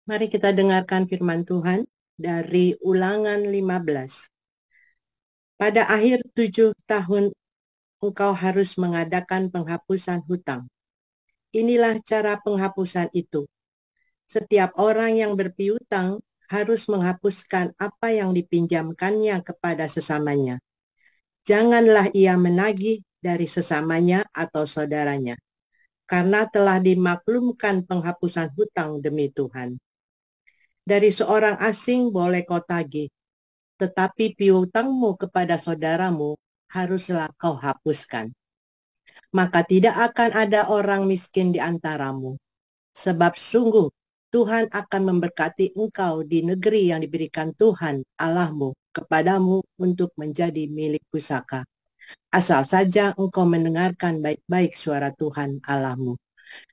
Mari kita dengarkan firman Tuhan dari Ulangan 15. Pada akhir 7 tahun engkau harus mengadakan penghapusan hutang. Inilah cara penghapusan itu. Setiap orang yang berpiutang harus menghapuskan apa yang dipinjamkannya kepada sesamanya. Janganlah ia menagih dari sesamanya atau saudaranya, karena telah dimaklumkan penghapusan hutang demi Tuhan. Dari seorang asing boleh kau tagih, tetapi piutangmu kepada saudaramu haruslah kau hapuskan. Maka tidak akan ada orang miskin di antaramu, sebab sungguh Tuhan akan memberkati engkau di negeri yang diberikan Tuhan Allahmu kepadamu untuk menjadi milik pusaka. Asal saja engkau mendengarkan baik-baik suara Tuhan Allahmu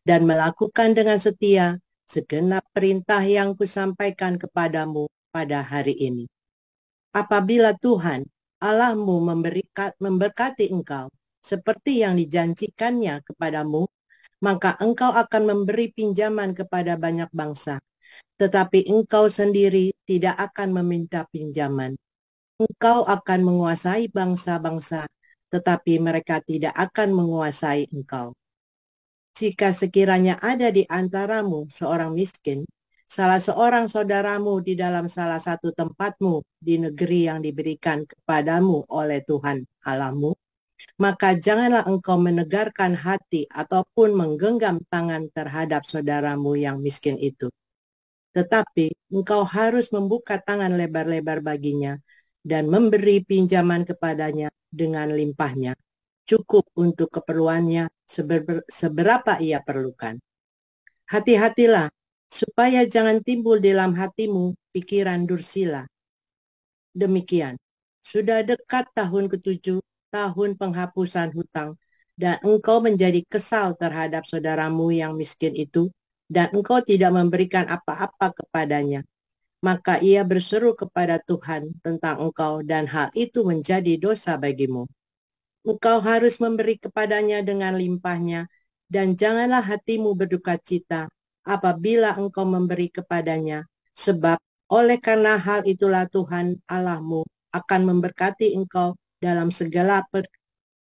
dan melakukan dengan setia segenap perintah yang kusampaikan kepadamu pada hari ini. Apabila Tuhan Allahmu memberkati engkau seperti yang dijanjikannya kepadamu, maka engkau akan memberi pinjaman kepada banyak bangsa, tetapi engkau sendiri tidak akan meminta pinjaman. Engkau akan menguasai bangsa-bangsa, tetapi mereka tidak akan menguasai engkau. Jika sekiranya ada di antaramu seorang miskin, salah seorang saudaramu di dalam salah satu tempatmu di negeri yang diberikan kepadamu oleh Tuhan Allahmu, maka janganlah engkau menegarkan hati ataupun menggenggam tangan terhadap saudaramu yang miskin itu. Tetapi engkau harus membuka tangan lebar-lebar baginya dan memberi pinjaman kepadanya dengan limpahnya, cukup untuk keperluannya seberapa ia perlukan. Hati-hatilah, supaya jangan timbul dalam hatimu pikiran dursila. Demikian, sudah dekat tahun ke-7, tahun penghapusan hutang, dan engkau menjadi kesal terhadap saudaramu yang miskin itu, dan engkau tidak memberikan apa-apa kepadanya. Maka ia berseru kepada Tuhan tentang engkau, dan hal itu menjadi dosa bagimu. Engkau harus memberi kepadanya dengan limpahnya, dan janganlah hatimu berduka cita apabila engkau memberi kepadanya, sebab oleh karena hal itulah Tuhan Allahmu akan memberkati engkau dalam segala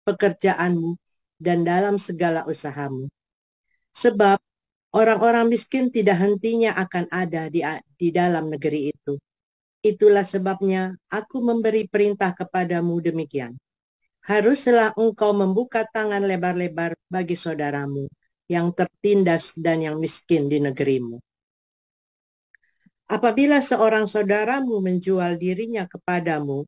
pekerjaanmu dan dalam segala usahamu. Sebab orang-orang miskin tidak hentinya akan ada di dalam negeri itu. Itulah sebabnya aku memberi perintah kepadamu demikian. Haruslah engkau membuka tangan lebar-lebar bagi saudaramu yang tertindas dan yang miskin di negerimu. Apabila seorang saudaramu menjual dirinya kepadamu,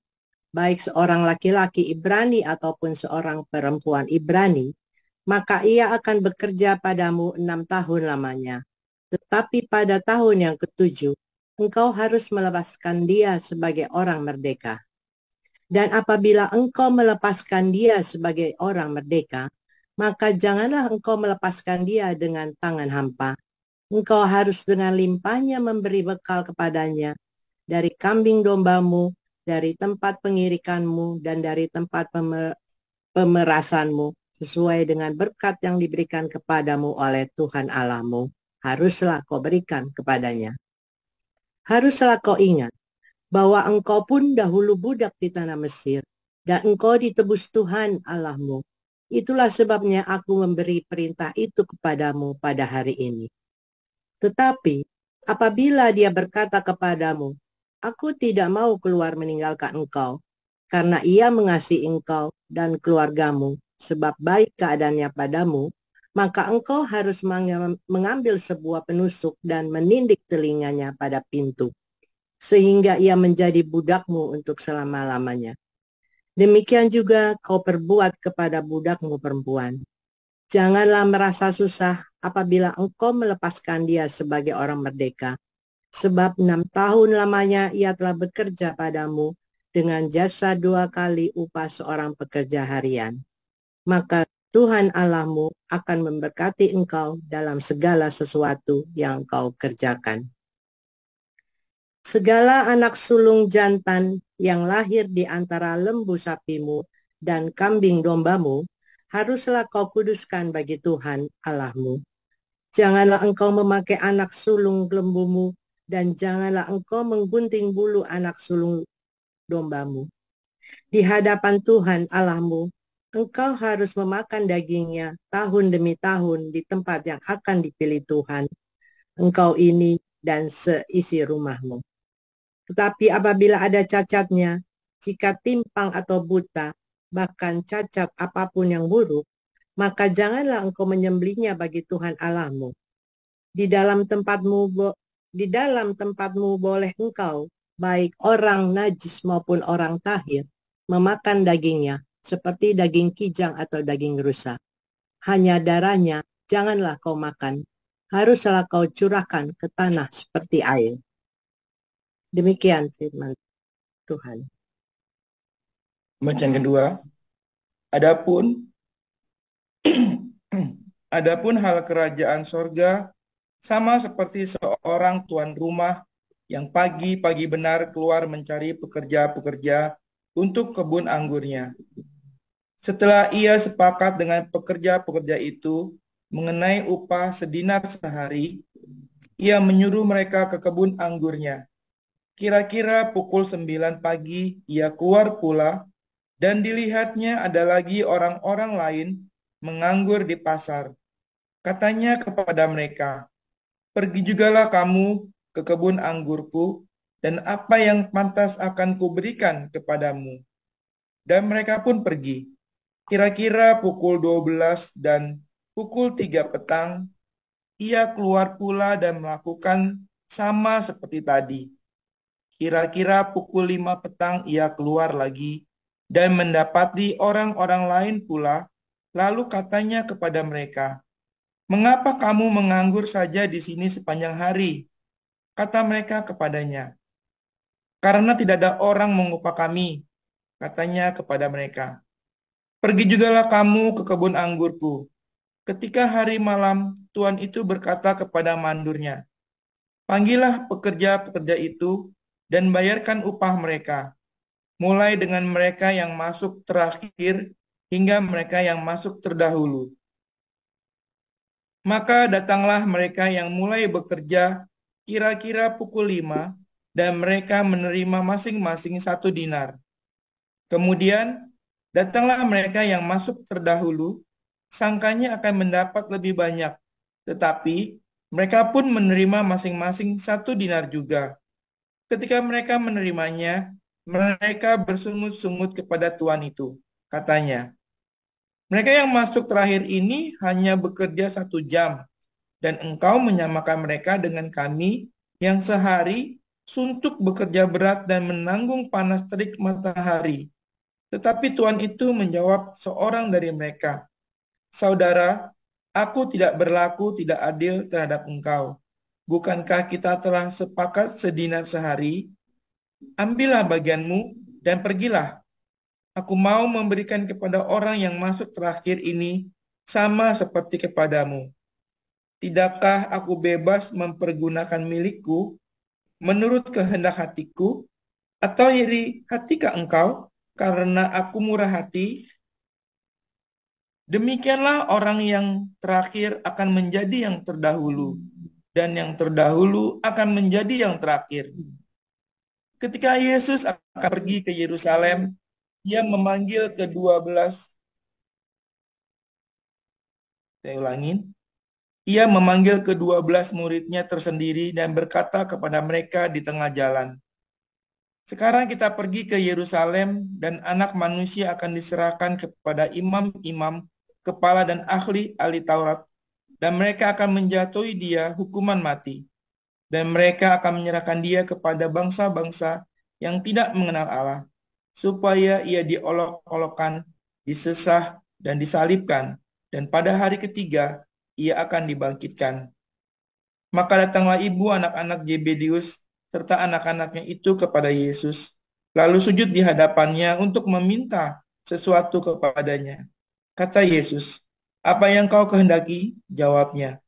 baik seorang laki-laki Ibrani ataupun seorang perempuan Ibrani, maka ia akan bekerja padamu 6 tahun lamanya. Tetapi pada tahun yang ke-7, engkau harus melepaskan dia sebagai orang merdeka. Dan apabila engkau melepaskan dia sebagai orang merdeka, maka janganlah engkau melepaskan dia dengan tangan hampa. Engkau harus dengan limpahnya memberi bekal kepadanya dari kambing dombamu, dari tempat pengirikanmu, dan dari tempat pemerasanmu, sesuai dengan berkat yang diberikan kepadamu oleh Tuhan Allahmu. Haruslah kau berikan kepadanya. Haruslah kau ingat bahwa engkau pun dahulu budak di tanah Mesir, dan engkau ditebus Tuhan Allahmu. Itulah sebabnya aku memberi perintah itu kepadamu pada hari ini. Tetapi apabila dia berkata kepadamu, aku tidak mau keluar meninggalkan engkau, karena ia mengasihi engkau dan keluargamu, sebab baik keadaannya padamu, maka engkau harus mengambil sebuah penusuk dan menindik telinganya pada pintu, sehingga ia menjadi budakmu untuk selama-lamanya. Demikian juga kau perbuat kepada budakmu perempuan. Janganlah merasa susah apabila engkau melepaskan dia sebagai orang merdeka, sebab 6 tahun lamanya ia telah bekerja padamu dengan jasa 2 kali upah seorang pekerja harian. Maka Tuhan Allahmu akan memberkati engkau dalam segala sesuatu yang kau kerjakan. Segala anak sulung jantan yang lahir di antara lembu sapimu dan kambing dombamu, haruslah kau kuduskan bagi Tuhan Allahmu. Janganlah engkau memakai anak sulung lembumu dan janganlah engkau menggunting bulu anak sulung dombamu. Di hadapan Tuhan Allahmu, engkau harus memakan dagingnya tahun demi tahun di tempat yang akan dipilih Tuhan, engkau ini dan seisi rumahmu. Tetapi apabila ada cacatnya, jika timpang atau buta, bahkan cacat apapun yang buruk, maka janganlah engkau menyembelihnya bagi Tuhan Allahmu. Di dalam tempatmu boleh engkau, baik orang najis maupun orang tahir, memakan dagingnya, seperti daging kijang atau daging rusa. Hanya darahnya janganlah kau makan, haruslah kau curahkan ke tanah seperti air. Demikian firman Tuhan. Bacaan kedua. Adapun hal kerajaan sorga sama seperti seorang tuan rumah yang pagi-pagi benar keluar mencari pekerja-pekerja untuk kebun anggurnya. Setelah ia sepakat dengan pekerja-pekerja itu mengenai upah sedinar sehari, ia menyuruh mereka ke kebun anggurnya. Kira-kira pukul 9 pagi ia keluar pula, dan dilihatnya ada lagi orang-orang lain menganggur di pasar. Katanya kepada mereka, "Pergi jugalah kamu ke kebun anggurku, dan apa yang pantas akan kuberikan kepadamu." Dan mereka pun pergi. Kira-kira pukul 12 dan pukul 3 petang, ia keluar pula dan melakukan sama seperti tadi. Kira-kira pukul 5 petang ia keluar lagi dan mendapati orang-orang lain pula, lalu katanya kepada mereka, "Mengapa kamu menganggur saja di sini sepanjang hari?" Kata mereka kepadanya, "Karena tidak ada orang mengupah kami." Katanya kepada mereka, "Pergi jugalah kamu ke kebun anggurku." Ketika hari malam, tuan itu berkata kepada mandurnya, "Panggillah pekerja-pekerja itu dan bayarkan upah mereka, mulai dengan mereka yang masuk terakhir hingga mereka yang masuk terdahulu." Maka datanglah mereka yang mulai bekerja kira-kira pukul 5, dan mereka menerima masing-masing 1 dinar. Kemudian datanglah mereka yang masuk terdahulu, sangkanya akan mendapat lebih banyak, tetapi mereka pun menerima masing-masing 1 dinar juga. Ketika mereka menerimanya, mereka bersungut-sungut kepada tuan itu. Katanya, "Mereka yang masuk terakhir ini hanya bekerja 1 jam, dan engkau menyamakan mereka dengan kami yang sehari suntuk bekerja berat dan menanggung panas terik matahari." Tetapi tuan itu menjawab seorang dari mereka, "Saudara, aku tidak berlaku tidak adil terhadap engkau. Bukankah kita telah sepakat sedinar sehari? Ambillah bagianmu dan pergilah. Aku mau memberikan kepada orang yang masuk terakhir ini sama seperti kepadamu. Tidakkah aku bebas mempergunakan milikku menurut kehendak hatiku, atau iri hatikah engkau karena aku murah hati?" Demikianlah orang yang terakhir akan menjadi yang terdahulu, dan yang terdahulu akan menjadi yang terakhir. Ketika Yesus akan pergi ke Yerusalem, ia memanggil ke-12. Saya ulangin. Ia memanggil ke-12 muridnya tersendiri dan berkata kepada mereka di tengah jalan, "Sekarang kita pergi ke Yerusalem, dan Anak Manusia akan diserahkan kepada imam-imam, kepala dan ahli Taurat, dan mereka akan menjatuhi dia hukuman mati. Dan mereka akan menyerahkan dia kepada bangsa-bangsa yang tidak mengenal Allah, supaya ia diolok-olokkan, disesah, dan disalibkan, dan pada hari ketiga ia akan dibangkitkan." Maka datanglah ibu anak-anak Zebedeus serta anak-anaknya itu kepada Yesus, lalu sujud di hadapannya untuk meminta sesuatu kepadanya. Kata Yesus, "Apa yang kau kehendaki?" Jawabnya,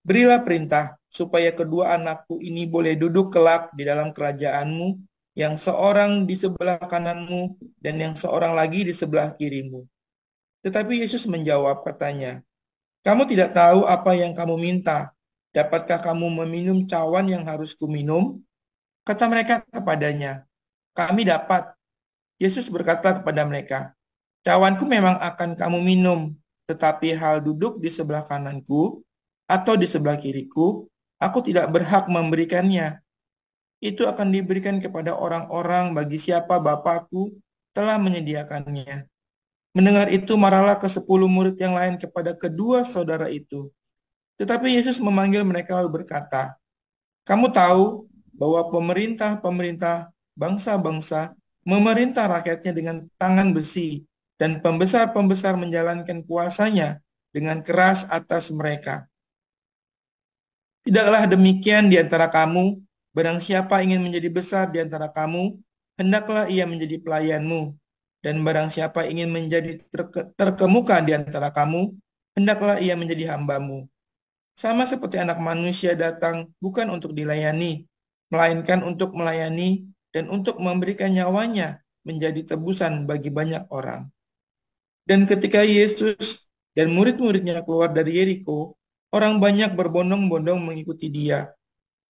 "Berilah perintah supaya kedua anakku ini boleh duduk kelak di dalam kerajaanmu, yang seorang di sebelah kananmu dan yang seorang lagi di sebelah kirimu." Tetapi Yesus menjawab katanya, "Kamu tidak tahu apa yang kamu minta. dapatkah kamu meminum cawan yang harus kuminum? Kata mereka kepadanya, kami dapat. Yesus berkata kepada mereka, cawanku memang akan kamu minum, tetapi hal duduk di sebelah kananku atau di sebelah kiriku, aku tidak berhak memberikannya. Itu akan diberikan kepada orang-orang bagi siapa Bapakku telah menyediakannya. Mendengar itu, marahlah ke-10 murid yang lain kepada kedua saudara itu. Tetapi Yesus memanggil mereka lalu berkata, kamu tahu bahwa pemerintah-pemerintah bangsa-bangsa memerintah rakyatnya dengan tangan besi, dan pembesar-pembesar menjalankan kuasanya dengan keras atas mereka. Tidaklah demikian di antara kamu, barang siapa ingin menjadi besar di antara kamu, hendaklah ia menjadi pelayanmu. Dan barang siapa ingin menjadi terkemuka di antara kamu, hendaklah ia menjadi hambamu. Sama seperti anak manusia datang bukan untuk dilayani, melainkan untuk melayani dan untuk memberikan nyawanya menjadi tebusan bagi banyak orang. Dan ketika Yesus dan murid-muridnya keluar dari Yeriko, orang banyak berbondong-bondong mengikuti dia.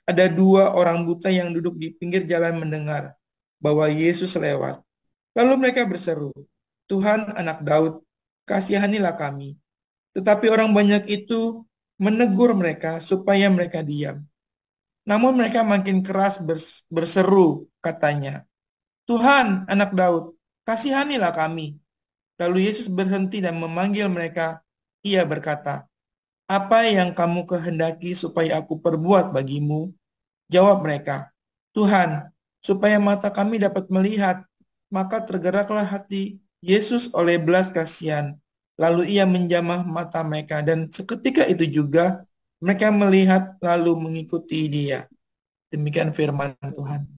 Ada 2 orang buta yang duduk di pinggir jalan mendengar bahwa Yesus lewat. Lalu mereka berseru, Tuhan, Anak Daud, kasihanilah kami. Tetapi orang banyak itu menegur mereka supaya mereka diam. Namun mereka makin keras berseru, katanya, Tuhan, Anak Daud, kasihanilah kami. Lalu Yesus berhenti dan memanggil mereka. Ia berkata, apa yang kamu kehendaki supaya aku perbuat bagimu? Jawab mereka, Tuhan, supaya mata kami dapat melihat. Maka tergeraklah hati Yesus oleh belas kasihan. Lalu ia menjamah mata mereka, dan seketika itu juga mereka melihat lalu mengikuti dia. Demikian firman Tuhan.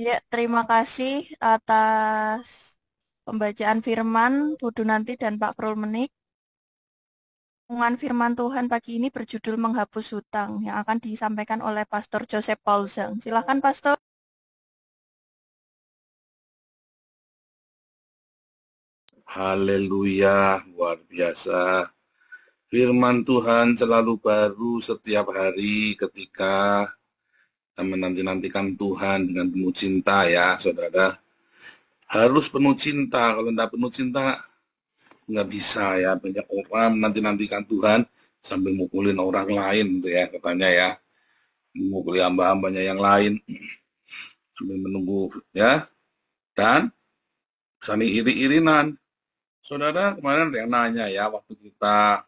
Ya, terima kasih atas pembacaan firman Bu Dunanti dan Pak Krulmenik. Renungan firman Tuhan pagi ini berjudul Menghapus Hutang yang akan disampaikan oleh Pastor Joseph Paulzang. Silakan Pastor. Haleluya, luar biasa. Firman Tuhan selalu baru setiap hari ketika kita menanti-nantikan Tuhan dengan penuh cinta ya, saudara. Harus penuh cinta, kalau tidak penuh cinta nggak bisa ya. Banyak orang menanti-nantikan Tuhan sambil mukulin orang lain gitu ya, katanya ya. Memukuli hamba-hambanya yang lain sambil menunggu ya. Dan saling iri-irinan. Saudara, kemarin ada yang nanya ya, waktu kita,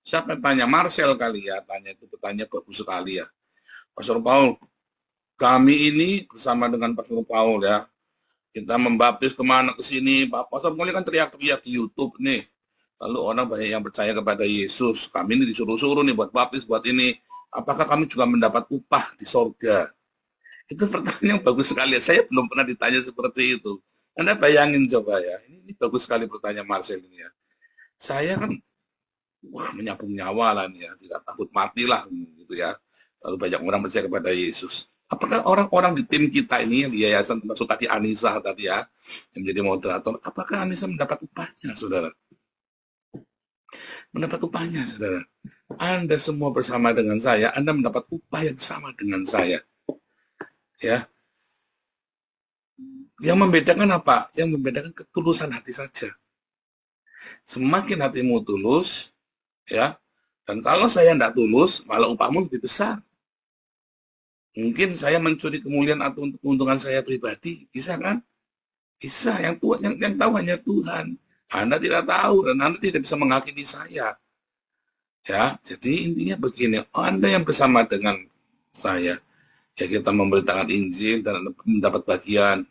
siapa yang tanya? Marcel kali ya, tanya itu pertanyaan bagus sekali ya. Pastor Paul, kami ini bersama dengan Pastor Paul ya, kita membaptis kemana ke sini, Pastor Paul kan teriak-teriak di YouTube nih, lalu orang banyak yang percaya kepada Yesus, kami ini disuruh-suruh nih buat baptis, buat ini, apakah kami juga mendapat upah di sorga? Itu pertanyaan yang bagus sekali ya, saya belum pernah ditanya seperti itu. Anda bayangin coba ya, ini bagus sekali pertanyaan Marcel ini ya. Saya kan, menyambung nyawa lah nih ya, tidak takut mati lah gitu ya. Lalu banyak orang percaya kepada Yesus. Apakah orang-orang di tim kita ini, di yayasan termasuk tadi Anissa tadi ya, yang menjadi moderator, apakah Anissa mendapat upahnya, saudara? Mendapat upahnya, saudara. Anda semua bersama dengan saya, Anda mendapat upah yang sama dengan saya. Ya, yang membedakan apa? Yang membedakan ketulusan hati saja. Semakin hatimu tulus, ya, dan kalau saya tidak tulus, malah upahmu lebih besar. Mungkin saya mencuri kemuliaan atau untuk keuntungan saya pribadi, bisa kan? Bisa. Yang tahu hanya Tuhan. Anda tidak tahu dan Anda tidak bisa menghakimi saya. Ya, jadi intinya begini. Anda yang bersama dengan saya, ya kita memberitakan Injil dan Anda mendapat bagian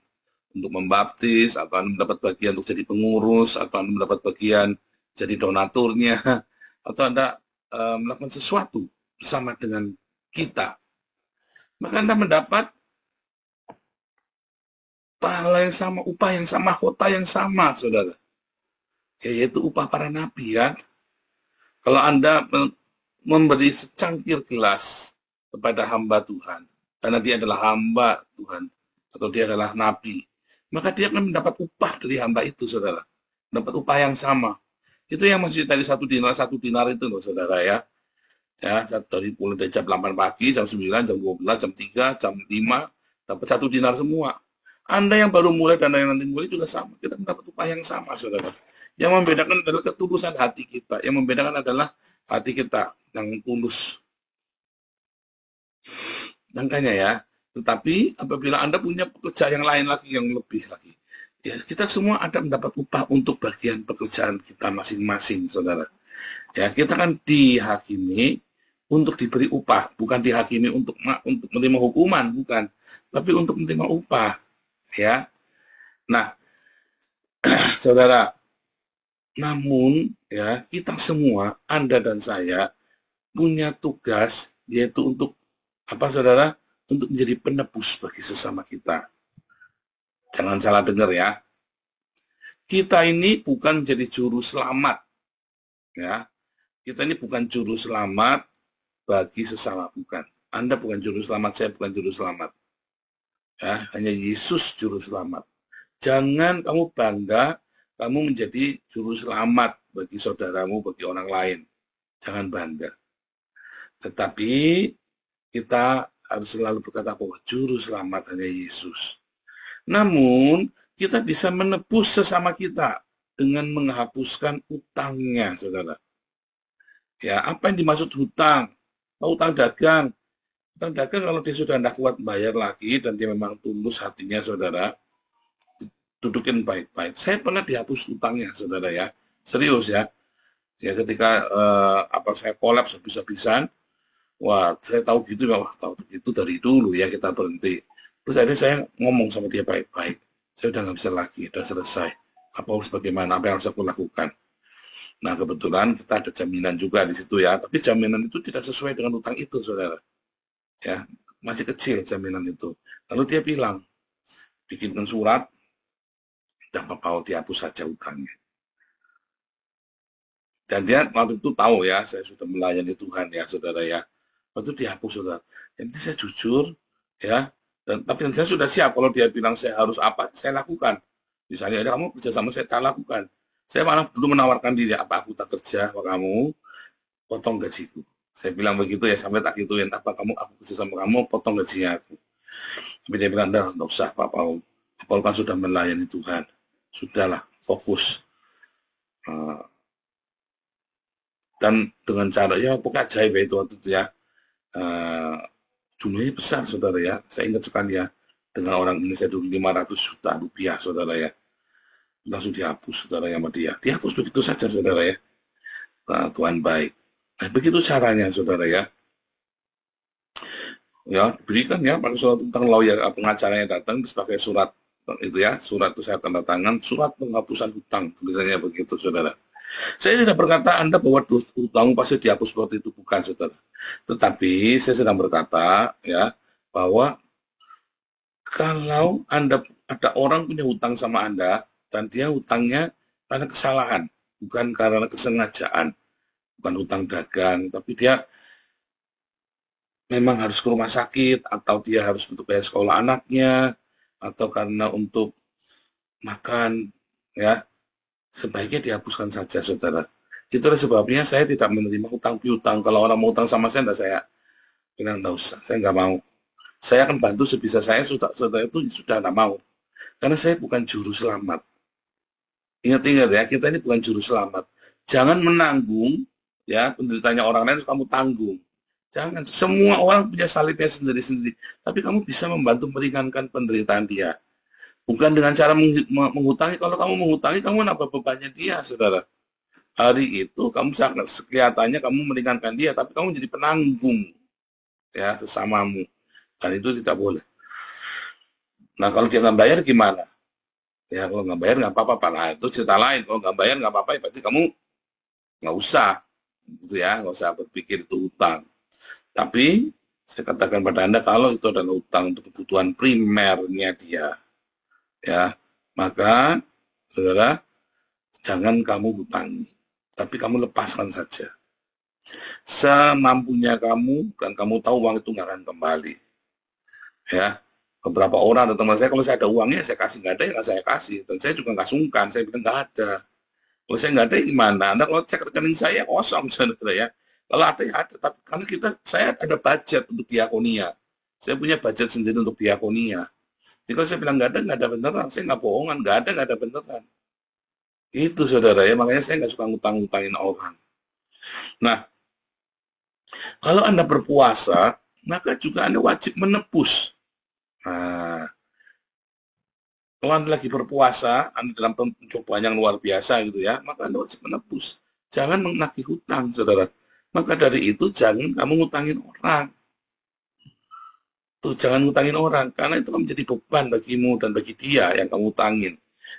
untuk membaptis, atau Anda mendapat bagian untuk jadi pengurus, atau Anda mendapat bagian jadi donaturnya, atau Anda melakukan sesuatu bersama dengan kita, maka Anda mendapat pahala yang sama, upah yang sama, kota yang sama, saudara. Yaitu upah para nabi kan. Kalau Anda memberi secangkir gelas kepada hamba Tuhan, karena dia adalah hamba Tuhan, atau dia adalah nabi, maka dia akan mendapat upah dari hamba itu, saudara. Dapat upah yang sama. Itu yang maksud tadi satu dinar itu loh, saudara ya. Ya, dari mulai dari jam 8 pagi, jam 9, jam 12, jam 3, jam 5, dapat 1 dinar semua. Anda yang baru mulai dan yang nanti mulai juga sama. Kita mendapat upah yang sama, saudara. Yang membedakan adalah ketulusan hati kita. Yang membedakan adalah hati kita yang tulus. Makanya ya, tetapi apabila Anda punya pekerjaan yang lain lagi, yang lebih lagi, ya kita semua ada mendapat upah untuk bagian pekerjaan kita masing-masing, saudara. Ya, kita kan dihakimi untuk diberi upah, bukan dihakimi untuk menerima hukuman, bukan, tapi untuk menerima upah, ya. Nah, saudara, namun ya kita semua, Anda dan saya, punya tugas yaitu untuk apa, saudara? Untuk menjadi penebus bagi sesama kita. Jangan salah dengar ya. Kita ini bukan menjadi juru selamat, ya. Kita ini bukan juru selamat bagi sesama, bukan. Anda bukan juru selamat, saya bukan juru selamat. Ya, hanya Yesus juru selamat. Jangan kamu bangga kamu menjadi juru selamat bagi saudaramu, bagi orang lain. Jangan bangga. Tetapi kita harus selalu berkata bahwa juru selamat hanya Yesus. Namun, kita bisa menebus sesama kita dengan menghapuskan utangnya, saudara. Ya, apa yang dimaksud hutang? Utang dagang. Utang dagang kalau dia sudah tidak kuat bayar lagi dan dia memang tulus hatinya, saudara, dudukin baik-baik. Saya pernah dihapus utangnya, saudara ya. Serius ya. Ya ketika saya kolaps habis-habisan, wah saya tahu gitu ya, tahu begitu dari dulu ya kita berhenti. Terus akhirnya saya ngomong sama dia baik-baik. Saya udah nggak bisa lagi, udah selesai. Apa harus bagaimana? Apa yang harus aku lakukan? Nah kebetulan kita ada jaminan juga di situ ya, tapi jaminan itu tidak sesuai dengan utang itu, saudara. Ya masih kecil jaminan itu. Lalu dia bilang, bikinkan surat, tidak apa-apa, dihapus saja utangnya. Dan dia waktu itu tahu ya, saya sudah melayani Tuhan ya, saudara ya. Waktu itu dihapus, saudara. Jadi saya jujur ya, tapi saya sudah siap kalau dia bilang saya harus apa, saya lakukan. Misalnya, kamu kerja sama saya, tak lakukan. Saya malah dulu menawarkan diri, apa aku tak kerja sama kamu, potong gajiku. Saya bilang begitu ya, sampai tak gituin, apa aku kerja sama kamu, potong gajinya aku. Tapi dia bilang, enggak usah Pak Paul kan sudah melayani Tuhan. Sudahlah, fokus. Dan dengan cara, ya pokoknya ajaib itu waktu itu ya. Jumlahnya besar, saudara ya. Saya ingat sekali ya, dengan orang ini saya dulu 500 juta rupiah, saudara ya. Langsung dihapus, saudara ya, sama dia. Dihapus begitu saja, saudara ya. Nah, Tuhan baik. Nah, begitu caranya, saudara ya. Ya, berikan ya, pakai surat utang, lawyer, pengacaranya datang, sebagai surat itu ya, surat itu saya tanda tangan, surat penghapusan hutang, tulisannya begitu, saudara. Saya tidak berkata Anda bahwa hutang pasti dihapus seperti itu, bukan, saudara. Tetapi saya sedang berkata ya bahwa kalau Anda ada orang punya hutang sama Anda dan dia hutangnya karena kesalahan, bukan karena kesengajaan, bukan hutang dagang, tapi dia memang harus ke rumah sakit atau dia harus untuk bayar sekolah anaknya atau karena untuk makan ya, sebaiknya dihapuskan saja, saudara. Itulah sebabnya saya tidak menerima hutang piutang. Kalau orang mau hutang sama saya, saya bilang enggak usah, saya nggak mau. Saya akan bantu sebisa saya, saudara itu sudah enggak mau. Karena saya bukan juru selamat. Ingat-ingat ya, kita ini bukan juru selamat. Jangan menanggung ya penderitanya orang lain, kamu tanggung. Jangan. Semua orang punya salibnya sendiri-sendiri. Tapi kamu bisa membantu meringankan penderitaan dia. Bukan dengan cara menghutangi. Kalau kamu menghutangi, kamu nambah bebannya dia, saudara. Hari itu kamu sangat kelihatannya kamu meringankan dia, tapi kamu jadi penanggung ya sesamamu. Dan itu tidak boleh. Nah kalau dia nggak bayar gimana? Ya kalau nggak bayar nggak apa-apa. Nah itu cerita lain. Kalau nggak bayar nggak apa-apa, berarti kamu nggak usah, gitu ya, nggak usah berpikir itu hutang. Tapi saya katakan pada Anda kalau itu adalah hutang untuk kebutuhan primernya dia, ya maka saudara jangan kamu hutangi, tapi kamu lepaskan saja semampunya kamu, dan kamu tahu uang itu nggak akan kembali, ya. Beberapa orang atau teman saya, kalau saya ada uangnya saya kasih, nggak ada ya nggak saya kasih. Dan saya juga nggak sungkan, saya bilang nggak ada. Kalau saya nggak ada gimana? Anda kalau cek rekening saya kosong, saudara ya. Kalau ada ya ada, tapi karena saya ada budget untuk diakonia. Saya punya budget sendiri untuk diakonia. Jadi kalau saya bilang nggak ada beneran. Saya nggak bohongan, nggak ada beneran. Itu saudara ya, makanya saya nggak suka ngutang-ngutangin orang. Nah, kalau Anda berpuasa, maka juga Anda wajib menebus. Nah, kalau Anda lagi berpuasa, Anda dalam pencobaan yang luar biasa gitu ya, maka Anda wajib menebus. Jangan menagih hutang, saudara. Maka dari itu jangan kamu ngutangin orang. Tuh, jangan ngutangin orang, karena itu kan menjadi beban bagimu dan bagi dia yang kamu utangin.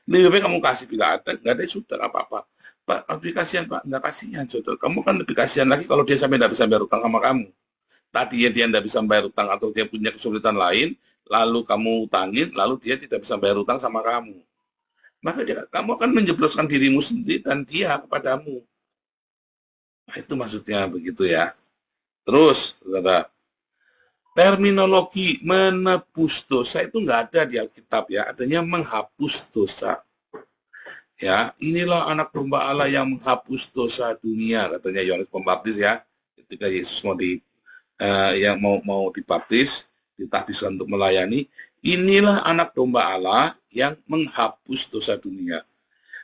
Lebih baik kamu kasih bila ada, nggak ada sudah apa-apa. Pak, lebih kasihan Pak, nggak kasihan saudara. Kamu kan lebih kasihan lagi kalau dia sampai nggak bisa bayar utang sama kamu. Tadi ya dia nggak bisa bayar utang atau dia punya kesulitan lain, lalu kamu utangin, lalu dia tidak bisa bayar utang sama kamu. Maka kamu akan menjebloskan dirimu sendiri dan dia kepadamu. Nah, itu maksudnya begitu ya. Terus, saudara, terminologi menebus dosa itu nggak ada di Alkitab ya, adanya menghapus dosa. Ya, inilah anak domba Allah yang menghapus dosa dunia, katanya Yohanes Pembaptis ya. Ketika Yesus yang mau dibaptis, ditahbiskan untuk melayani, inilah anak domba Allah yang menghapus dosa dunia.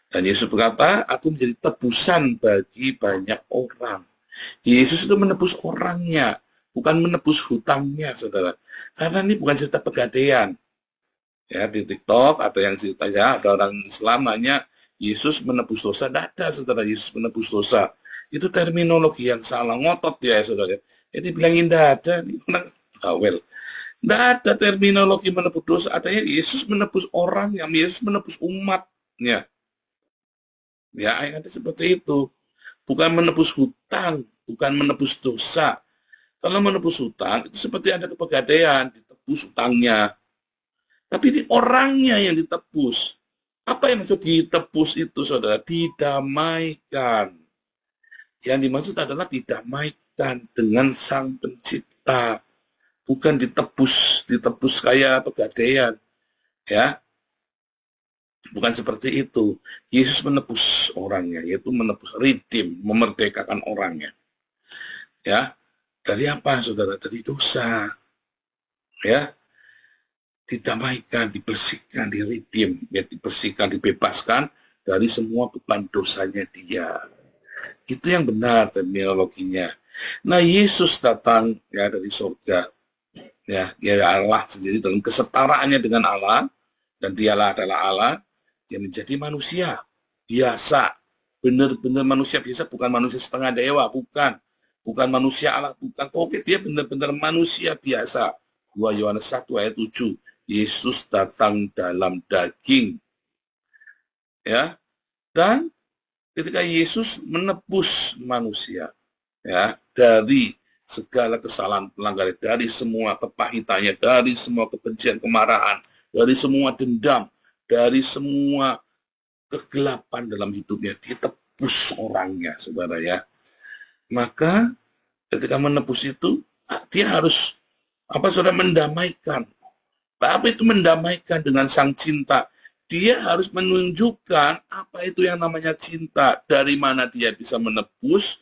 Dan Yesus berkata, aku menjadi tebusan bagi banyak orang. Yesus itu menebus orangnya, bukan menebus hutangnya, saudara. Karena ini bukan cerita pegadaian. Ya, di TikTok ada yang ceritanya, ada orang Islam nanya, Yesus menebus dosa. Tidak ada, saudara, Yesus menebus dosa. Itu terminologi yang salah, ngotot ya, saudara. Jadi bilangin tidak ada, ini menang bawel. Tidak ada terminologi menebus dosa, adanya Yesus menebus orang, yang Yesus menebus umatnya. Ya, ayatnya seperti itu. Bukan menebus hutang, bukan menebus dosa. Kalau menebus hutang, itu seperti ada kepegadaian, ditebus hutangnya. Tapi ini orangnya yang ditebus. Apa yang maksud ditebus itu, saudara? Didamaikan. Yang dimaksud adalah didamaikan dengan Sang Pencipta. Bukan ditebus kayak pegadaian. Ya, bukan seperti itu. Yesus menebus orangnya, yaitu menebus, redeem, memerdekakan orangnya. Ya, dari apa, saudara? Dari dosa. Ya, didamaikan, dibersihkan, diredeem, ya, dibersihkan, dibebaskan dari semua beban dosanya dia. Itu yang benar terminologinya. Nah, Yesus datang ya dari surga. Ya, dia Allah sendiri dalam kesetaraannya dengan Allah, dan dialah adalah Allah yang menjadi manusia biasa, benar-benar manusia biasa, bukan manusia setengah dewa, bukan manusia Allah, bukan. Oke, dia benar-benar manusia biasa. 2 Yohanes 1 ayat 7. Yesus datang dalam daging. Ya. Dan ketika Yesus menebus manusia ya dari segala kesalahan pelanggaran, dari semua kepahitannya, dari semua kebencian, kemarahan, dari semua dendam, dari semua kegelapan dalam hidupnya, ditebus orangnya, saudara ya. Maka ketika menebus itu, dia harus saudara, mendamaikan. Apa itu mendamaikan dengan Sang Cinta? Dia harus menunjukkan apa itu yang namanya cinta. Dari mana dia bisa menebus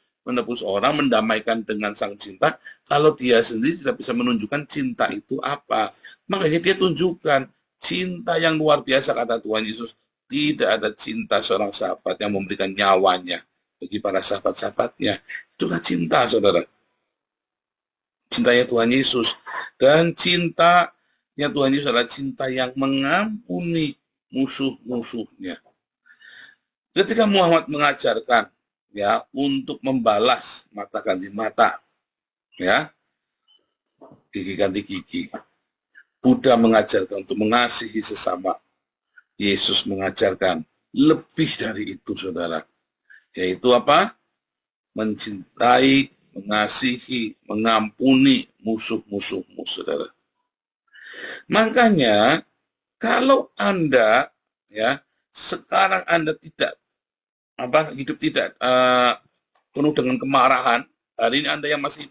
orang, mendamaikan dengan Sang Cinta, kalau dia sendiri tidak bisa menunjukkan cinta itu apa. Makanya dia tunjukkan cinta yang luar biasa, kata Tuhan Yesus. Tidak ada cinta seorang sahabat yang memberikan nyawanya bagi para sahabat-sahabatnya. Itulah cinta, saudara. Cintanya Tuhan Yesus. Dan cinta Tuhan Yesus adalah cinta yang mengampuni musuh-musuhnya. Ketika Muhammad mengajarkan ya untuk membalas mata ganti mata, ya, gigi ganti gigi. Buddha mengajarkan untuk mengasihi sesama. Yesus mengajarkan lebih dari itu, saudara. Yaitu apa? Mencintai, mengasihi, mengampuni musuh-musuhmu, saudara. Makanya kalau Anda ya sekarang Anda tidak hidup tidak penuh dengan kemarahan, hari ini Anda yang masih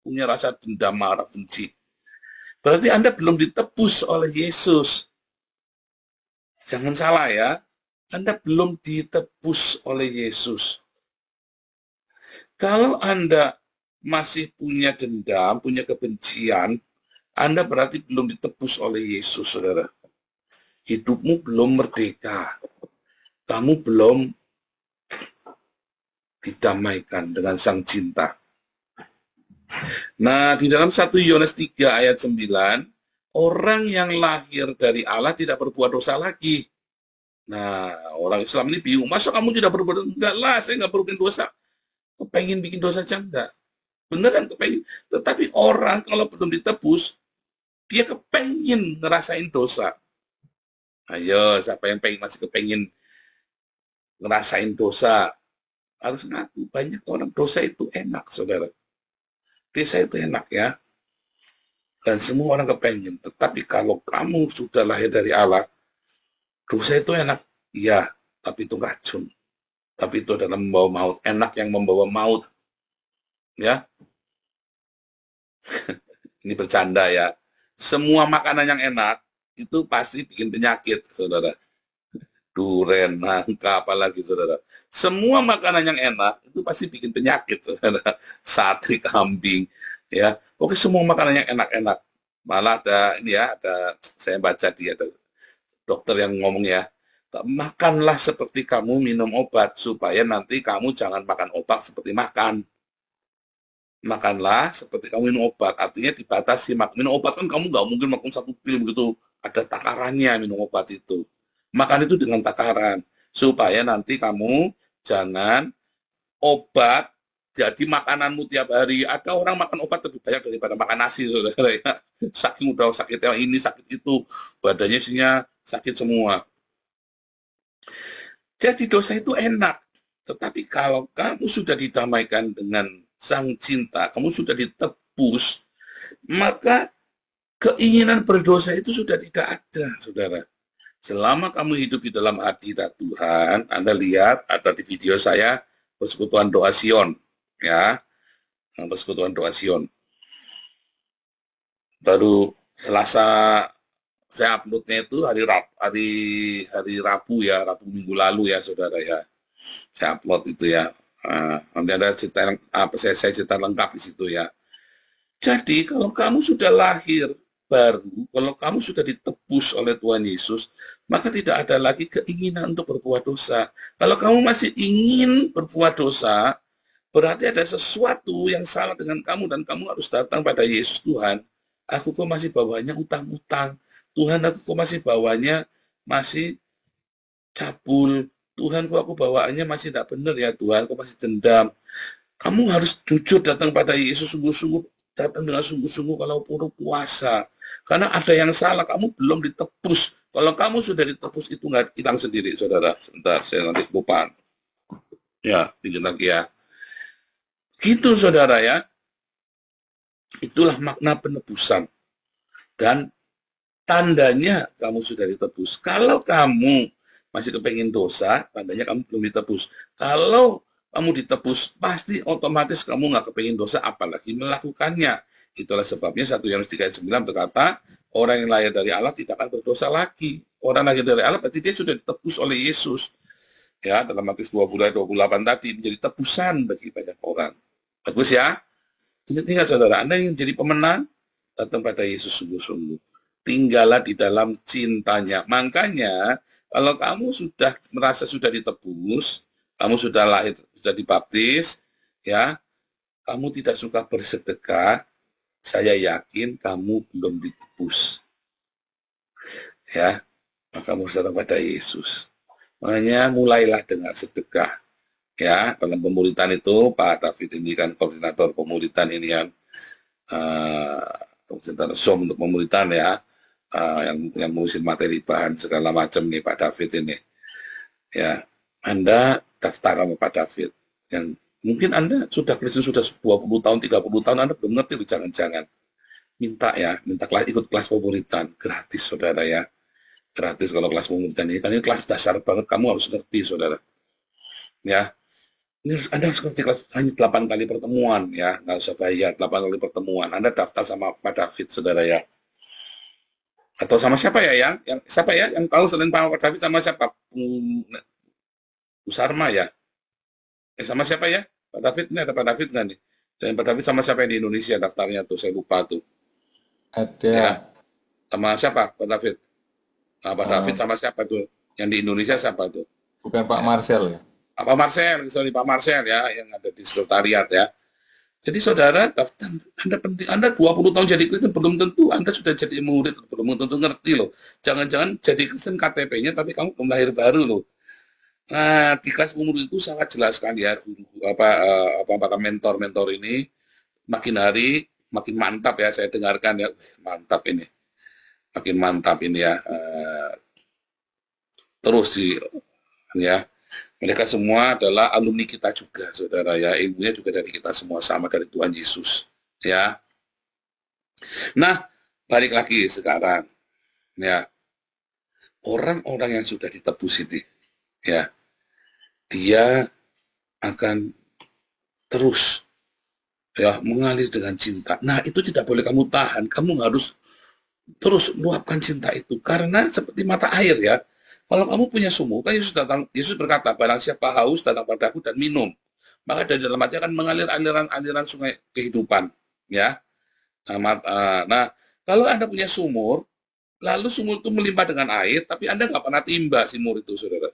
punya rasa dendam, marah, benci, Berarti Anda belum ditebus oleh Yesus. Jangan salah ya, Anda belum ditebus oleh Yesus. Kalau Anda masih punya dendam, punya kebencian, Anda berarti belum ditebus oleh Yesus, saudara. Hidupmu belum merdeka. Kamu belum didamaikan dengan Sang Cinta. Nah, di dalam 1 Yohanes 3 ayat 9, orang yang lahir dari Allah tidak berbuat dosa lagi. Nah, orang Islam ini bingung, masa kamu tidak berbuat dosa? Enggak lah, saya enggak berbuat dosa. Kepengen bikin dosa aja enggak. Beneran kepengen. Tetapi orang kalau belum ditebus, dia kepengen ngerasain dosa. Ayo, siapa yang masih kepengen ngerasain dosa? Harus ngaku, banyak orang dosa itu enak, saudara. Dosa itu enak ya. Dan semua orang kepengen. Tetapi kalau kamu sudah lahir dari Allah, dosa itu enak. Iya, tapi itu racun. Tapi itu adalah membawa maut. Enak yang membawa maut. Ya. Ini bercanda ya. Semua makanan yang enak, itu pasti bikin penyakit, saudara. Duren, nangka, apalagi, saudara. Semua makanan yang enak, itu pasti bikin penyakit, saudara. Sate kambing, ya. Oke, semua makanan yang enak-enak. Malah ada, ini ya, saya baca ada dokter yang ngomong ya, makanlah seperti kamu minum obat, supaya nanti kamu jangan makan obat seperti makan. Makanlah seperti kamu minum obat, artinya dibatasi. Minum obat kan kamu nggak mungkin makan satu pil begitu, ada takarannya minum obat itu. Makan itu dengan takaran, supaya nanti kamu jangan obat jadi makananmu tiap hari. Ada orang makan obat lebih banyak daripada makan nasi, saudara ya. Saking udah sakitnya ini, sakit itu, badannya isinya sakit semua. Jadi dosa itu enak, tetapi kalau kamu sudah didamaikan dengan Sang Cinta, kamu sudah ditebus, maka keinginan berdosa itu sudah tidak ada, saudara. Selama kamu hidup di dalam hadirat Tuhan, Anda lihat ada di video saya, Persekutuan Doa Sion, ya, Persekutuan Doa Sion. Baru Selasa saya uploadnya itu hari Rabu ya, Rabu minggu lalu ya, saudara ya. Saya upload itu ya. Nanti ada cerita saya cerita lengkap di situ ya. Jadi kalau kamu sudah lahir baru, kalau kamu sudah ditebus oleh Tuhan Yesus, maka tidak ada lagi keinginan untuk berbuat dosa. Kalau kamu masih ingin berbuat dosa, berarti ada sesuatu yang salah dengan kamu, dan kamu harus datang pada Yesus. Tuhan, aku kok masih bawanya utang-utang. Tuhan, aku kok masih bawanya masih cabul. Tuhan, kok aku bawaannya masih tidak benar ya Tuhan, kok masih dendam. Kamu harus jujur datang pada Yesus, sungguh-sungguh, datang dengan sungguh-sungguh kalau perlu puasa. Karena ada yang salah, kamu belum ditebus. Kalau kamu sudah ditebus, itu nggak hilang sendiri, saudara. Sebentar, saya nanti lupa. Ya, pinjam lagi ya. Gitu, saudara ya. Itulah makna penebusan. Dan tandanya kamu sudah ditebus. Kalau kamu masih kepengen dosa, tandanya kamu belum ditebus. Kalau kamu ditebus, pasti otomatis kamu nggak kepengen dosa, apalagi melakukannya. Itulah sebabnya 1 Yohanes 3 ayat 9 berkata, orang yang lahir dari Allah tidak akan berdosa lagi. Orang lahir dari Allah berarti dia sudah ditebus oleh Yesus. Ya, dalam Matius 20 ayat 28 tadi, menjadi tebusan bagi banyak orang. Bagus ya? Ingat saudara, Anda yang jadi pemenang, datang pada Yesus sungguh-sungguh. Tinggallah di dalam cintanya. Makanya, kalau kamu sudah merasa sudah ditebus, kamu sudah lahir, sudah dibaptis, ya, kamu tidak suka bersedekah, saya yakin kamu belum ditebus. Ya, maka kamu harus datang pada Yesus. Makanya mulailah dengan sedekah. Ya, dalam pemulitan itu Pak David ini kan koordinator pemulitan ini kan, koordinator Zoom untuk pemulitan ya, yang mengusin materi bahan segala macam nih Pak David ini. Ya, Anda daftar sama Pak David. Yang mungkin Anda sudah Kristen sudah 20 tahun, 30 tahun, Anda belum ngerti, jangan-jangan. Minta ya, ikut kelas pemulitan, gratis saudara ya. Gratis kalau kelas pemulitan ini, karena ini kelas dasar banget, kamu harus ngerti saudara. Ya, ini Anda harus ngerti kelas hanya 8 kali pertemuan ya, nggak usah bayar, 8 kali pertemuan. Anda daftar sama Pak David saudara ya. Atau sama siapa ya yang siapa ya yang tahu selain Pak David sama siapa? Bu Sarma ya? Sama siapa ya? Pak David, ini ada Pak David nggak nih? Dan Pak David sama siapa yang di Indonesia daftarnya tuh? Saya lupa tuh. Ada Ya, sama siapa Pak David? Nah, Pak David eh, sama siapa tuh? Yang di Indonesia siapa tuh? bukan Pak Ya. Marcel ya? Pak Marcel, sorry Pak Marcel ya, yang ada di sekretariat ya. Jadi saudara, daftar, Anda penting, Anda 20 tahun jadi Kristen belum tentu Anda sudah jadi murid, belum tentu ngerti loh. Jangan-jangan jadi Kristen KTP-nya tapi kamu belum lahir baru loh. Nah, di kelas umur itu sangat jelas sekali ya guru apa mentor-mentor ini makin hari makin mantap ya saya dengarkan ya. Mantap ini. Makin mantap ini ya. Terus sih ya. Mereka semua adalah alumni kita juga, saudara ya. Ilmunya juga dari kita semua sama dari Tuhan Yesus, ya. Nah, balik lagi sekarang, ya. Orang-orang yang sudah ditebus itu, ya, dia akan terus, ya, mengalir dengan cinta. Nah, itu tidak boleh kamu tahan. Kamu harus terus luapkan cinta itu, karena seperti mata air ya. Kalau kamu punya sumur, kan Yesus berkata, barang siapa haus datang padaku dan minum, maka dari dalam hati akan mengalir aliran sungai kehidupan, ya. Nah, kalau Anda punya sumur, lalu sumur itu melimpah dengan air, tapi Anda nggak pernah timba sumur itu, saudara.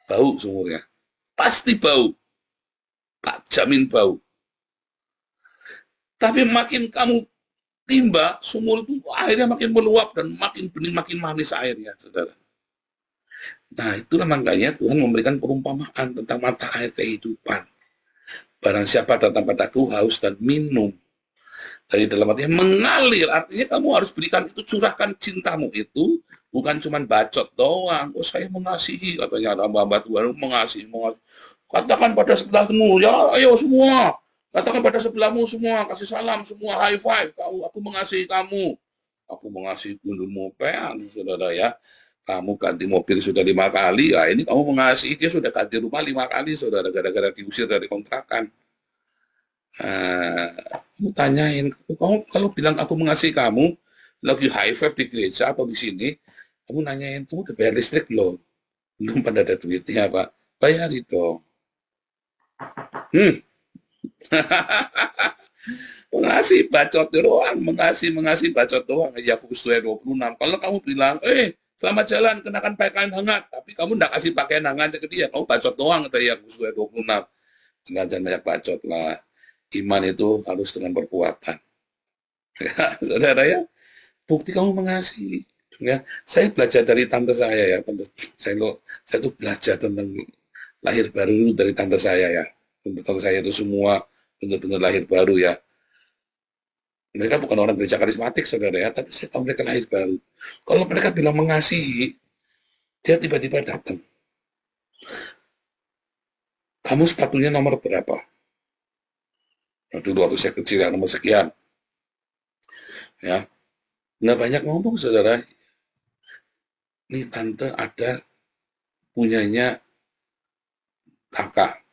Bau sumurnya, pasti bau, Pak jamin bau. Tapi makin kamu timba, sumur itu airnya makin meluap dan makin bening, makin manis airnya, saudara. Nah, itulah makanya Tuhan memberikan perumpamaan tentang mata air kehidupan. Barang siapa datang padaku haus dan minum. Dari dalam hatinya mengalir, artinya kamu harus berikan itu, curahkan cintamu itu, bukan cuma bacot doang. Oh, saya mengasihi, katanya hamba-hamba Tuhan mengasihi. Katakan pada sebelahmu, ya ayo semua. Katakan pada sebelahmu semua, kasih salam semua, high five. Aku mengasihi kamu. Aku mengasihi gunungmu, saudara ya. Kamu ganti mobil sudah 5 kali, ya ini kamu mengasihi dia sudah ganti rumah 5 kali, saudara, gara-gara diusir dari kontrakan. Kamu tanyain, kamu kalau bilang aku mengasihi kamu, lagi high five di gereja atau di sini, kamu nanyain, kamu udah bayar listrik belum? Belum, pada ada duitnya, Pak. Bayar itu. Mengasihi bacot doang, mengasihi bacot doang. Yakobus 2:26. Kalau kamu bilang, selamat jalan, kenakan pakaian hangat, tapi kamu tidak kasih pakaian hangat ke dia, kamu bacot doang, kata Yakobus 2:26. Jangan banyak bacot lah. Iman itu harus dengan perbuatan. Ya, saudara ya, bukti kamu mengasihi. Ya, saya belajar dari tante saya ya, saya tuh belajar tentang lahir baru dari tante saya ya. Tante saya itu semua benar-benar lahir baru ya. Mereka bukan orang gereja karismatik, saudara ya, tapi saya tahu mereka lahir baru. Kalau mereka bilang mengasihi, dia tiba-tiba datang. Kamu sepatunya nomor berapa? Nah, dulu waktu saya kecil ya, nomor sekian. Ya, nggak banyak ngomong, saudara. Ini tante ada punyanya kakak,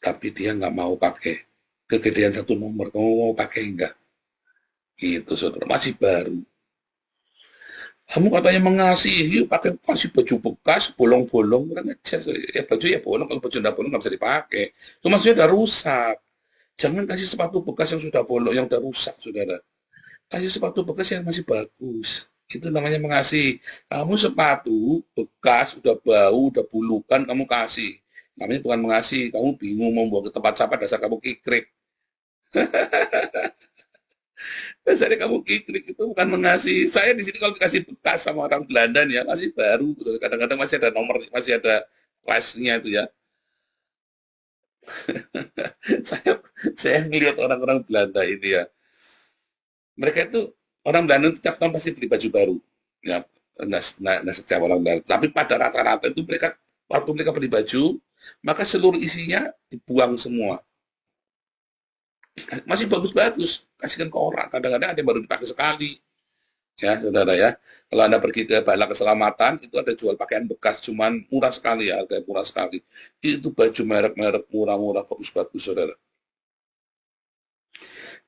tapi dia nggak mau pakai. Kegedean 1 nomor, kamu mau pakai enggak? Gitu, saudara, masih baru. Kamu katanya mengasihi, pakai kasih baju bekas, bolong-bolong, kurang ajar. Ya baju ya bolong, kalau baju nggak bolong nggak bisa dipakai. Cuma sudah rusak. Jangan kasih sepatu bekas yang sudah bolong, yang sudah rusak, saudara. Kasih sepatu bekas yang masih bagus. Itu namanya mengasihi. Kamu sepatu bekas, udah bau, udah bulukan, kamu kasih. Namanya bukan mengasihi. Kamu bingung mau bawa ke tempat sampah, dasar kamu kikrik. Dasarnya kamu kikrik, itu bukan mengasihi. Saya di sini kalau dikasih bekas sama orang Belanda nih ya, masih baru. Kadang-kadang masih ada nomor, masih ada kelasnya itu ya. saya ngelihat orang-orang Belanda ini ya. Mereka itu, orang Belanda itu tiap tahun pasti beli baju baru. Ya, nah setiap orang Belanda. Tapi pada rata-rata itu mereka, waktu mereka beli baju, maka seluruh isinya dibuang semua. Masih bagus-bagus, kasihkan ke orang. Kadang-kadang ada yang baru dipakai sekali. Ya, saudara ya. Kalau Anda pergi ke Bala Keselamatan, itu ada jual pakaian bekas, cuman murah sekali ya, harganya murah sekali. Itu baju merek-merek murah-murah, bagus-bagus, saudara.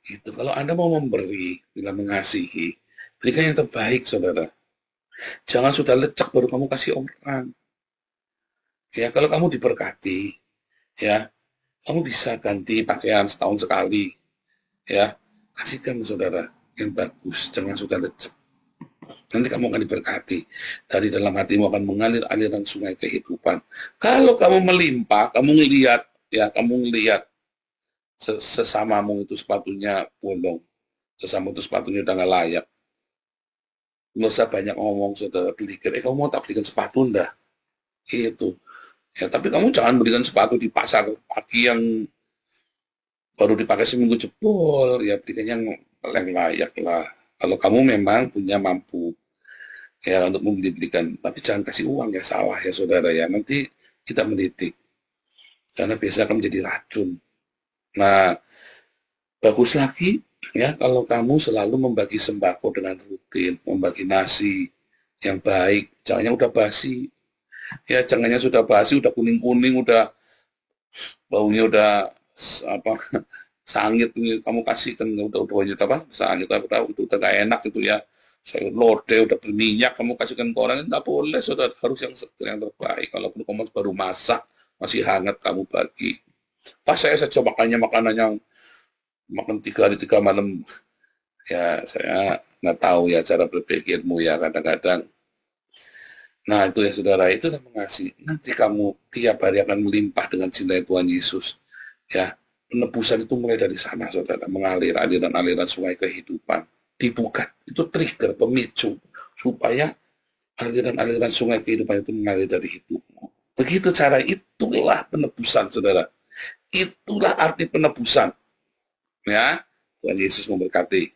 Itu kalau Anda mau memberi, bila mengasihi, Berikan yang terbaik, saudara. Jangan sudah lecek baru kamu kasih orang. Ya, kalau kamu diberkati, ya, kamu bisa ganti pakaian setahun sekali. Ya, kasihkan saudara yang bagus, jangan sudah lecek. Nanti kamu akan diberkati. Dari dalam hatimu akan mengalir aliran sungai kehidupan. Kalau kamu melimpah, kamu ngelihat, ya, kamu ngelihat sesamamu itu sepatunya bolong, sesama itu sepatunya udah nggak layak. Nggak usah banyak ngomong, saudara. Belikan, kamu mau tak belikan sepatu enggak? Itu. Ya, tapi kamu jangan belikan sepatu di pasar pagi yang baru dipakai seminggu jebol. Ya, belikan yang layak lah. Kalau kamu memang punya mampu ya untuk membeli-belikan, tapi jangan kasih uang, ya salah ya saudara ya. Nanti kita mendidik. Karena biasanya akan menjadi racun. Nah, bagus lagi ya kalau kamu selalu membagi sembako dengan rutin, membagi nasi yang baik, jangan yang udah basi. Ya, jangannya sudah basi, udah kuning-kuning, udah baunya udah apa sangit, kamu kasihkan udah apa sangit, udah gak enak itu ya, sayur lodeh udah berminyak kamu kasihkan ke orang, tidak boleh saudara, harus yang segar, yang terbaik. Kalau kamu baru masak masih hangat kamu bagi. Pas saya saja makannya makanan yang makan 3 hari 3 malam, ya saya nggak tahu ya cara berpikirmu ya kadang-kadang. Nah itu ya saudara, itulah mengasihi. Nanti kamu tiap hari akan melimpah dengan cinta Tuhan Yesus. Ya, penebusan itu mulai dari sana saudara, mengalir aliran-aliran sungai kehidupan. Dibuka, itu trigger, pemicu, supaya aliran-aliran sungai kehidupan itu mengalir dari hidupmu. Begitu cara, itulah penebusan saudara. Itulah arti penebusan. Ya, Tuhan Yesus memberkati.